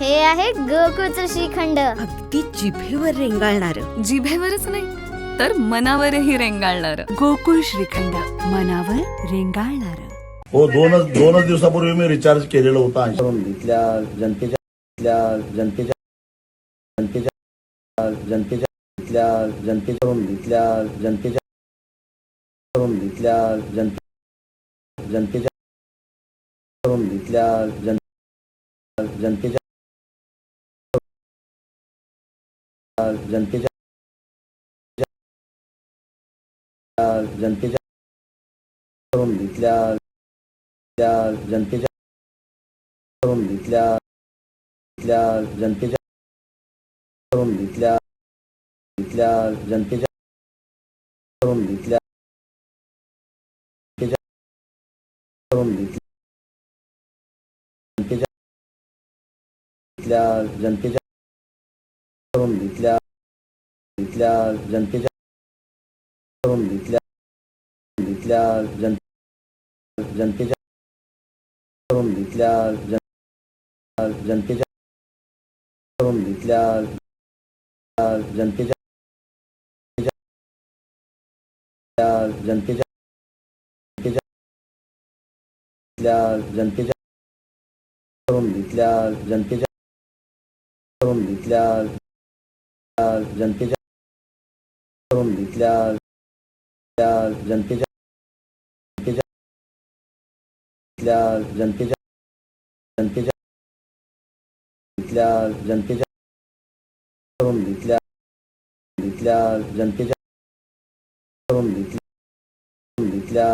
हे आहे गोकुळचं श्रीखंड. अगदी जिभेवर रेंगाळणार. जिभेवरच नाही तर मनावरही रेंगाळणार. गोकुळ श्रीखंड, मनावर रेंगाळणार. हो, दोनच दिवसापूर्वी मी रिचार्ज केलेलं होतं. करून इथल्या जनतेच्या जनतेच्या जनतेच्या जनतेच्या इथल्या जनतेच्या करून इथल्या जनतेच्या करून इथल्या जनतेच्या करून इथल्या जनतेच्या जनतेच्या जनतेच्या करून इथल्या जनतेच्या करून इथल्या जनतेच्या करून इथल्या जनतेच्या करून इथल्या करून जनतेच्या जनतेच्या करून इथल्या जनतेच्या करून इथल्या जनतेच्या करून इथल्या जनतेच्या करून इथल्या जनतेच्या जनतेच्या जनतेच्या करून इथल्या जनतेच्या करून इथल्या जनतेच्या करून इथल्या जनतेच्या जनतेच्या जनतेच्या इथल्या जनतेच्या करून इथल्या जनतेच्या करून इथल्या